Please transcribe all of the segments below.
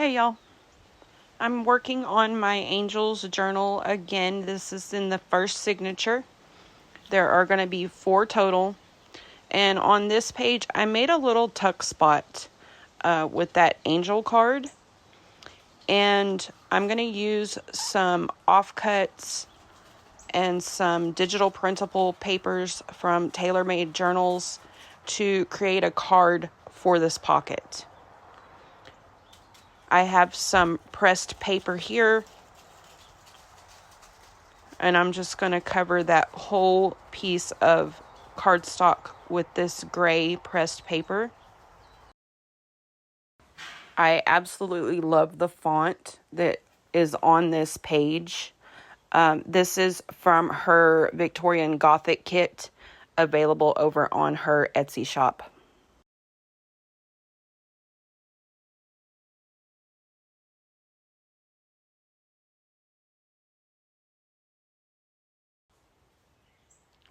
Hey y'all, I'm working on my Angel's journal again. This is in the first signature. There are going to be 4 total. And on this page, I made a little tuck spot with that angel card. And I'm going to use some offcuts and some digital printable papers from TaylorMade Journals to create a card for this pocket. I have some pressed paper here, and I'm just going to cover that whole piece of cardstock with this gray pressed paper. I absolutely love the font that is on this page. This is from her Victorian Gothic kit, available over on her Etsy shop.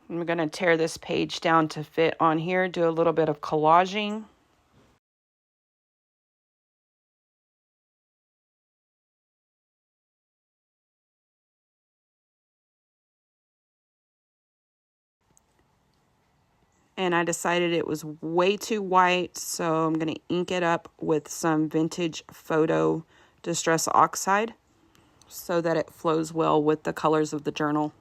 I'm going to tear this page down to fit on here, do a little bit of collaging. And I decided it was way too white, so I'm going to ink it up with some vintage photo distress oxide so that it flows well with the colors of the journal.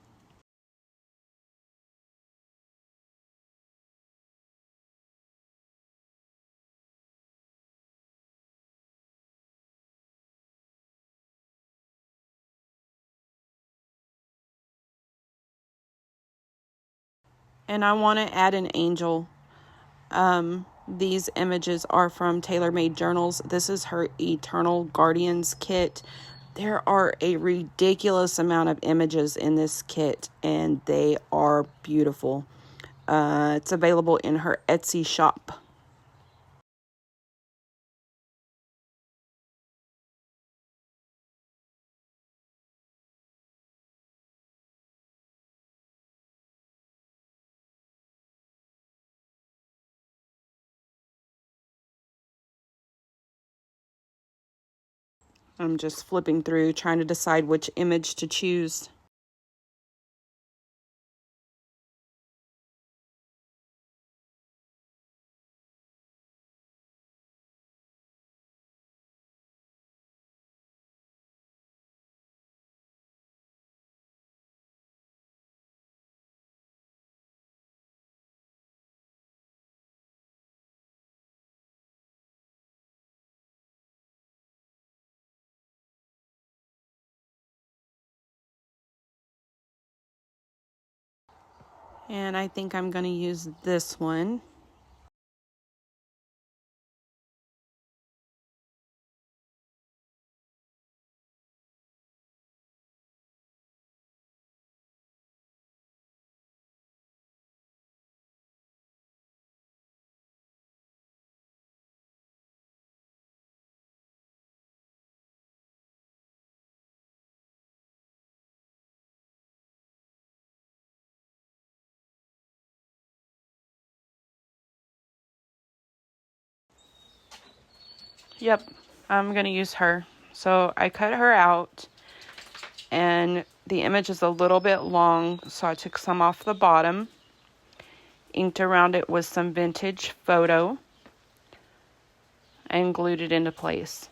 And I want to add an angel. These images are from TaylorMade Journals. This is her Eternal Guardians kit. There are a ridiculous amount of images in this kit, and they are beautiful. It's available in her Etsy shop. I'm just flipping through, trying to decide which image to choose. And I think I'm going to use this one. Yep, I'm going to use her. So I cut her out, and the image is a little bit long, so I took some off the bottom, inked around it with some vintage photo, and glued it into place.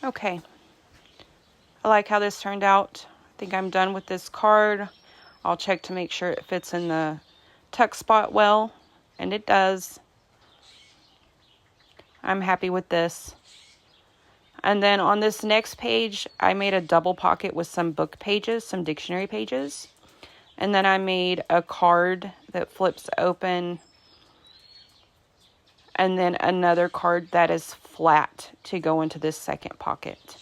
Okay, I like how this turned out. I think I'm done with this card. I'll check to make sure it fits in the tuck spot well, and it does. I'm happy with this. And then on this next page, I made a double pocket with some book pages, some dictionary pages. And then I made a card that flips open, and then another card that is flat to go into this second pocket.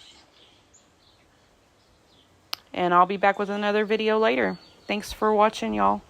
And I'll be back with another video later. Thanks for watching, y'all.